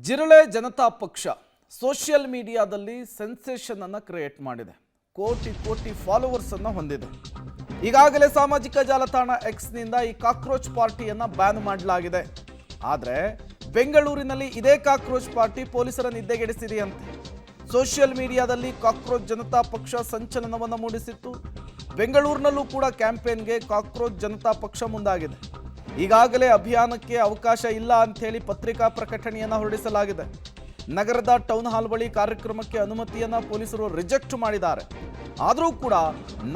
ಜಿರಳೆ ಜನತಾ ಪಕ್ಷ ಸೋಷಿಯಲ್ ಮೀಡಿಯಾದಲ್ಲಿ ಸೆನ್ಸೇಷನ್ ಅನ್ನು ಕ್ರಿಯೇಟ್ ಮಾಡಿದೆ. ಕೋಟಿ ಕೋಟಿ ಫಾಲೋವರ್ಸ್ ಅನ್ನು ಹೊಂದಿದೆ. ಈಗಾಗಲೇ ಸಾಮಾಜಿಕ ಜಾಲತಾಣ ಎಕ್ಸ್ ನಿಂದ ಈ ಕಾಕ್ರೋಚ್ ಪಾರ್ಟಿಯನ್ನು ಬ್ಯಾನ್ ಮಾಡಲಾಗಿದೆ. ಆದರೆ ಬೆಂಗಳೂರಿನಲ್ಲಿ ಇದೇ ಕಾಕ್ರೋಚ್ ಪಾರ್ಟಿ ಪೊಲೀಸರ ನಿದ್ದೆಗೆಡಿಸಿದೆಯಂತೆ. ಸೋಷಿಯಲ್ ಮೀಡಿಯಾದಲ್ಲಿ ಕಾಕ್ರೋಚ್ ಜನತಾ ಪಕ್ಷ ಸಂಚಲನವನ್ನು ಮೂಡಿಸಿತ್ತು. ಬೆಂಗಳೂರಿನಲ್ಲೂ ಕೂಡ ಕ್ಯಾಂಪೇನ್ಗೆ ಕಾಕ್ರೋಚ್ ಜನತಾ ಪಕ್ಷ ಮುಂದಾಗಿದೆ. ಈಗಾಗಲೇ ಅಭಿಯಾನಕ್ಕೆ ಅವಕಾಶ ಇಲ್ಲ ಅಂತ ಹೇಳಿ ಪತ್ರಿಕಾ ಪ್ರಕಟಣೆಯನ್ನು ಹೊರಡಿಸಲಾಗಿದೆ. ನಗರದ ಟೌನ್ ಹಾಲ್ ಬಳಿ ಕಾರ್ಯಕ್ರಮಕ್ಕೆ ಅನುಮತಿಯನ್ನು ಪೊಲೀಸರು ರಿಜೆಕ್ಟ್ ಮಾಡಿದ್ದಾರೆ. ಆದರೂ ಕೂಡ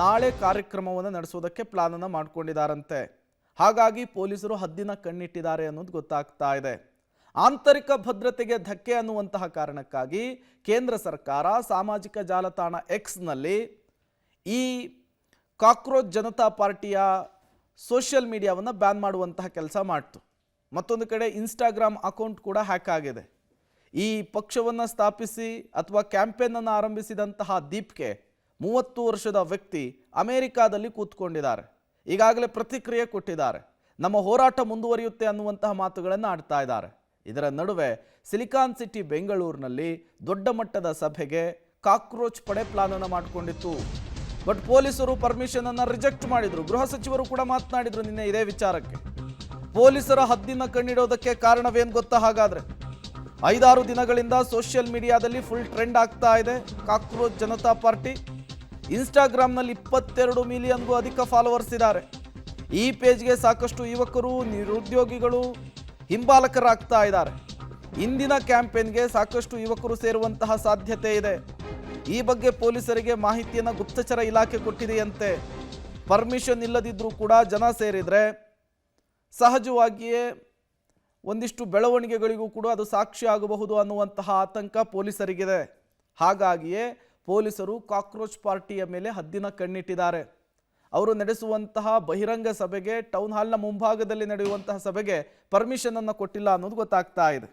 ನಾಳೆ ಕಾರ್ಯಕ್ರಮವನ್ನು ನಡೆಸೋದಕ್ಕೆ ಪ್ಲಾನ್ ಅನ್ನು ಮಾಡಿಕೊಂಡಿದ್ದಾರಂತೆ. ಹಾಗಾಗಿ ಪೊಲೀಸರು ಹದ್ದಿನ ಕಣ್ಣಿಟ್ಟಿದ್ದಾರೆ ಅನ್ನೋದು ಗೊತ್ತಾಗ್ತಾ ಇದೆ. ಆಂತರಿಕ ಭದ್ರತೆಗೆ ಧಕ್ಕೆ ಅನ್ನುವಂತಹ ಕಾರಣಕ್ಕಾಗಿ ಕೇಂದ್ರ ಸರ್ಕಾರ ಸಾಮಾಜಿಕ ಜಾಲತಾಣ ಎಕ್ಸ್ನಲ್ಲಿ ಈ ಕಾಕ್ರೋಚ್ ಜನತಾ ಪಾರ್ಟಿಯ ಸೋಷಿಯಲ್ ಮೀಡಿಯಾವನ್ನು ಬ್ಯಾನ್ ಮಾಡುವಂತಹ ಕೆಲಸ ಮಾಡ್ತು. ಮತ್ತೊಂದು ಕಡೆ ಇನ್ಸ್ಟಾಗ್ರಾಮ್ ಅಕೌಂಟ್ ಕೂಡ ಹ್ಯಾಕ್ ಆಗಿದೆ. ಈ ಪಕ್ಷವನ್ನು ಸ್ಥಾಪಿಸಿ ಅಥವಾ ಕ್ಯಾಂಪೇನನ್ನು ಆರಂಭಿಸಿದಂತಹ ದೀಪ್ಗೆ 30 ವರ್ಷದ ವ್ಯಕ್ತಿ ಅಮೆರಿಕಾದಲ್ಲಿ ಕೂತ್ಕೊಂಡಿದ್ದಾರೆ. ಈಗಾಗಲೇ ಪ್ರತಿಕ್ರಿಯೆ ಕೊಟ್ಟಿದ್ದಾರೆ. ನಮ್ಮ ಹೋರಾಟ ಮುಂದುವರಿಯುತ್ತೆ ಅನ್ನುವಂತಹ ಮಾತುಗಳನ್ನು ಆಡ್ತಾ ಇದ್ದಾರೆ. ಇದರ ನಡುವೆ ಸಿಲಿಕಾನ್ ಸಿಟಿ ಬೆಂಗಳೂರಿನಲ್ಲಿ ದೊಡ್ಡ ಮಟ್ಟದ ಸಭೆಗೆ ಕಾಕ್ರೋಚ್ ಪಡೆ ಪ್ಲಾನ್ ಅನ್ನು ಮಾಡಿಕೊಂಡಿತ್ತು. ಬಟ್ ಪೊಲೀಸರು ಪರ್ಮಿಷನ್ ಅನ್ನು ರಿಜೆಕ್ಟ್ ಮಾಡಿದ್ರು. ಗೃಹ ಸಚಿವರು ಕೂಡ ಮಾತನಾಡಿದ್ರು ನಿನ್ನೆ ಇದೇ ವಿಚಾರಕ್ಕೆ. ಪೊಲೀಸರ ಹದ್ದಿನ ಕಣ್ಣಿಡೋದಕ್ಕೆ ಕಾರಣವೇನು ಗೊತ್ತಾ? ಹಾಗಾದ್ರೆ 5-6 ದಿನಗಳಿಂದ ಸೋಷಿಯಲ್ ಮೀಡಿಯಾದಲ್ಲಿ ಫುಲ್ ಟ್ರೆಂಡ್ ಆಗ್ತಾ ಇದೆ ಕಾಕ್ರೋಚ್ ಜನತಾ ಪಾರ್ಟಿ. ಇನ್ಸ್ಟಾಗ್ರಾಮ್ನಲ್ಲಿ 22 ಮಿಲಿಯನ್ಗೂ ಅಧಿಕ ಫಾಲೋವರ್ಸ್ ಇದ್ದಾರೆ. ಈ ಪೇಜ್ಗೆ ಸಾಕಷ್ಟು ಯುವಕರು, ನಿರುದ್ಯೋಗಿಗಳು ಹಿಂಬಾಲಕರಾಗ್ತಾ ಇದ್ದಾರೆ. ಇಂದಿನ ಕ್ಯಾಂಪೇನ್ಗೆ ಸಾಕಷ್ಟು ಯುವಕರು ಸೇರುವಂತಹ ಸಾಧ್ಯತೆ ಇದೆ. ಈ ಬಗ್ಗೆ ಪೊಲೀಸರಿಗೆ ಮಾಹಿತಿಯನ್ನು ಗುಪ್ತಚರ ಇಲಾಖೆ ಕೊಟ್ಟಿದೆಯಂತೆ. ಪರ್ಮಿಷನ್ ಇಲ್ಲದಿದ್ದರೂ ಕೂಡ ಜನ ಸೇರಿದರೆ ಸಹಜವಾಗಿಯೇ ಒಂದಿಷ್ಟು ಬೆಳವಣಿಗೆಗಳಿಗೂ ಕೂಡ ಅದು ಸಾಕ್ಷಿ ಆಗಬಹುದು ಅನ್ನುವಂತಹ ಆತಂಕ ಪೊಲೀಸರಿಗಿದೆ. ಹಾಗಾಗಿಯೇ ಪೊಲೀಸರು ಕಾಕ್ರೋಚ್ ಪಾರ್ಟಿಯ ಮೇಲೆ ಹದ್ದಿನ ಕಣ್ಣಿಟ್ಟಿದ್ದಾರೆ. ಅವರು ನಡೆಸುವಂತಹ ಬಹಿರಂಗ ಸಭೆಗೆ, ಟೌನ್ ಹಾಲ್ನ ಮುಂಭಾಗದಲ್ಲಿ ನಡೆಯುವಂತಹ ಸಭೆಗೆ ಪರ್ಮಿಷನ್ ಅನ್ನು ಕೊಟ್ಟಿಲ್ಲ ಅನ್ನೋದು ಗೊತ್ತಾಗ್ತಾ ಇದೆ.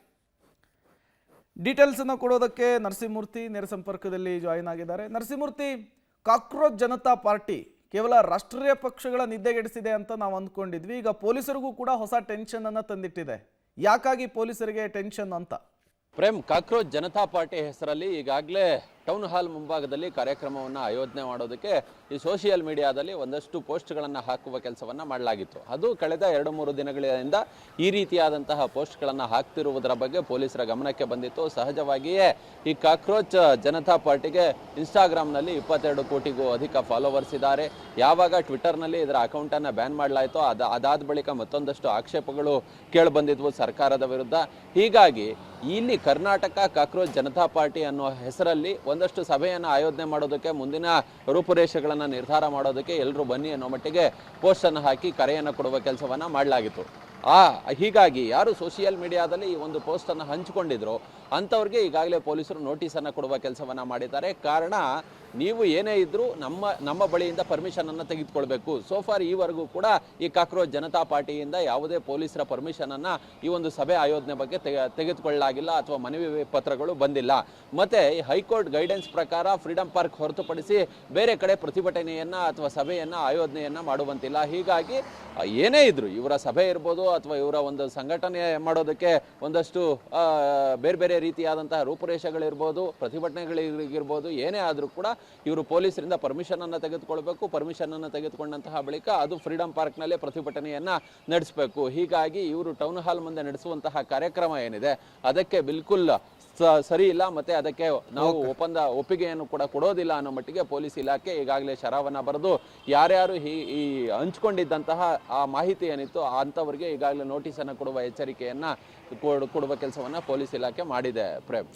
ಡೀಟೇಲ್ಸ್ ಅನ್ನು ಕೊಡೋದಕ್ಕೆ ನರಸಿಂಹಮೂರ್ತಿ ನೇರ ಸಂಪರ್ಕದಲ್ಲಿ ಜಾಯಿನ್ ಆಗಿದ್ದಾರೆ. ನರಸಿಂಹಮೂರ್ತಿ, ಕಾಕ್ರೋಚ್ ಜನತಾ ಪಾರ್ಟಿ ಕೇವಲ ರಾಷ್ಟ್ರೀಯ ಪಕ್ಷಗಳ ನಿದ್ದೆಗೆಡಿಸಿದೆ ಅಂತ ನಾವು ಅಂದ್ಕೊಂಡಿದ್ವಿ. ಈಗ ಪೊಲೀಸರಿಗೂ ಕೂಡ ಹೊಸ ಟೆನ್ಷನ್ ಅನ್ನು ತಂದಿಟ್ಟಿದೆ. ಯಾಕಾಗಿ ಪೊಲೀಸರಿಗೆ ಟೆನ್ಷನ್ ಅಂತ? ಪ್ರೇಮ್, ಕಾಕ್ರೋಚ್ ಜನತಾ ಪಾರ್ಟಿ ಹೆಸರಲ್ಲಿ ಈಗಾಗಲೇ ಟೌನ್ ಹಾಲ್ ಮುಂಭಾಗದಲ್ಲಿ ಕಾರ್ಯಕ್ರಮವನ್ನು ಆಯೋಜನೆ ಮಾಡೋದಕ್ಕೆ ಈ ಸೋಷಿಯಲ್ ಮೀಡಿಯಾದಲ್ಲಿ ಒಂದಷ್ಟು ಪೋಸ್ಟ್ಗಳನ್ನು ಹಾಕುವ ಕೆಲಸವನ್ನು ಮಾಡಲಾಗಿತ್ತು. ಅದು ಕಳೆದ 2-3 ದಿನಗಳಿಂದ ಈ ರೀತಿಯಾದಂತಹ ಪೋಸ್ಟ್ಗಳನ್ನು ಹಾಕ್ತಿರುವುದರ ಬಗ್ಗೆ ಪೊಲೀಸರ ಗಮನಕ್ಕೆ ಬಂದಿತ್ತು. ಸಹಜವಾಗಿಯೇ ಈ ಕಾಕ್ರೋಚ್ ಜನತಾ ಪಾರ್ಟಿಗೆ ಇನ್ಸ್ಟಾಗ್ರಾಮ್ನಲ್ಲಿ 22 ಕೋಟಿಗೂ ಅಧಿಕ ಫಾಲೋವರ್ಸ್ ಇದ್ದಾರೆ. ಯಾವಾಗ ಟ್ವಿಟರ್ನಲ್ಲಿ ಇದರ ಅಕೌಂಟನ್ನು ಬ್ಯಾನ್ ಮಾಡಲಾಯಿತೋ ಅದಾದ ಬಳಿಕ ಮತ್ತೊಂದಷ್ಟು ಆಕ್ಷೇಪಗಳು ಕೇಳಿಬಂದಿದ್ವು ಸರ್ಕಾರದ ವಿರುದ್ಧ. ಹೀಗಾಗಿ ಇಲ್ಲಿ ಕರ್ನಾಟಕ ಕಾಕ್ರೋಚ್ ಜನತಾ ಪಾರ್ಟಿ ಅನ್ನೋ ಹೆಸರಲ್ಲಿ ಒಂದಷ್ಟು ಸಭೆಯನ್ನು ಆಯೋಜನೆ ಮಾಡೋದಕ್ಕೆ, ಮುಂದಿನ ರೂಪುರೇಷೆಗಳನ್ನು ನಿರ್ಧಾರ ಮಾಡೋದಕ್ಕೆ ಎಲ್ಲರೂ ಬನ್ನಿ ಅನ್ನೋ ಮಟ್ಟಿಗೆ ಪೋಸ್ಟನ್ನು ಹಾಕಿ ಕರೆಯನ್ನು ಕೊಡುವ ಕೆಲಸವನ್ನು ಮಾಡಲಾಗಿತ್ತು. ಹೀಗಾಗಿ ಯಾರು ಸೋಷಿಯಲ್ ಮೀಡಿಯಾದಲ್ಲಿ ಈ ಒಂದು ಪೋಸ್ಟನ್ನು ಹಂಚಿಕೊಂಡಿದ್ರು ಅಂಥವ್ರಿಗೆ ಈಗಾಗಲೇ ಪೊಲೀಸರು ನೋಟಿಸನ್ನು ಕೊಡುವ ಕೆಲಸವನ್ನು ಮಾಡಿದ್ದಾರೆ. ಕಾರಣ, ನೀವು ಏನೇ ಇದ್ದರೂ ನಮ್ಮ ಬಳಿಯಿಂದ ಪರ್ಮಿಷನನ್ನು ತೆಗೆದುಕೊಳ್ಬೇಕು. ಸೋಫಾರ್ ಈವರೆಗೂ ಕೂಡ ಈ ಕಾಕ್ರೋಚ್ ಜನತಾ ಪಾರ್ಟಿಯಿಂದ ಯಾವುದೇ ಪೊಲೀಸರ ಪರ್ಮಿಷನನ್ನು ಈ ಒಂದು ಸಭೆ ಆಯೋಜನೆ ಬಗ್ಗೆ ತೆಗೆದುಕೊಳ್ಳಲಾಗಿಲ್ಲ ಅಥವಾ ಮನವಿ ಪತ್ರಗಳು ಬಂದಿಲ್ಲ. ಮತ್ತು ಹೈಕೋರ್ಟ್ ಗೈಡೆನ್ಸ್ ಪ್ರಕಾರ ಫ್ರೀಡಂ ಪಾರ್ಕ್ ಹೊರತುಪಡಿಸಿ ಬೇರೆ ಕಡೆ ಪ್ರತಿಭಟನೆಯನ್ನು ಅಥವಾ ಸಭೆಯನ್ನು ಆಯೋಜನೆಯನ್ನು ಮಾಡುವಂತಿಲ್ಲ. ಹೀಗಾಗಿ ಏನೇ ಇದ್ದರೂ ಇವರ ಸಭೆ ಇರ್ಬೋದು ಅಥವಾ ಇವರ ಒಂದು ಸಂಘಟನೆ ಮಾಡೋದಕ್ಕೆ ಒಂದಷ್ಟು ಬೇರೆ ಬೇರೆ ರೀತಿಯಾದಂತಹ ರೂಪುರೇಷೆಗಳಿರ್ಬೋದು, ಪ್ರತಿಭಟನೆಗಳಿರ್ಬೋದು, ಏನೇ ಆದರೂ ಕೂಡ ಇವರು ಪೊಲೀಸರಿಂದ ಪರ್ಮಿಷನನ್ನು ತೆಗೆದುಕೊಳ್ಬೇಕು. ಪರ್ಮಿಷನನ್ನು ತೆಗೆದುಕೊಂಡಂತಹ ಬಳಿಕ ಅದು ಫ್ರೀಡಂ ಪಾರ್ಕ್ನಲ್ಲೇ ಪ್ರತಿಭಟನೆಯನ್ನು ನಡೆಸಬೇಕು. ಹೀಗಾಗಿ ಇವರು ಟೌನ್ ಹಾಲ್ ಮುಂದೆ ನಡೆಸುವಂತಹ ಕಾರ್ಯಕ್ರಮ ಏನಿದೆ ಅದಕ್ಕೆ ಬಿಲ್ಕುಲ್ ಸರಿ ಇಲ್ಲ, ಮತ್ತೆ ಅದಕ್ಕೆ ನಾವು ಒಪ್ಪಿಗೆಯನ್ನು ಕೂಡ ಕೊಡೋದಿಲ್ಲ ಅನ್ನೋ ಮಟ್ಟಿಗೆ ಪೊಲೀಸ್ ಇಲಾಖೆ ಈಗಾಗಲೇ ಶರಾವನ್ನ ಬರೆದು ಯಾರ್ಯಾರು ಈ ಹಂಚಿಕೊಂಡಿದ್ದಂತಹ ಆ ಮಾಹಿತಿ ಏನಿತ್ತು ಅಂಥವರಿಗೆ ಈಗಾಗಲೇ ನೋಟಿಸನ್ನು ಕೊಡುವ ಎಚ್ಚರಿಕೆಯನ್ನು ಕೊಡುವ ಕೆಲಸವನ್ನು ಪೊಲೀಸ್ ಇಲಾಖೆ ಮಾಡಿದೆ. ಪ್ರೇಮ್.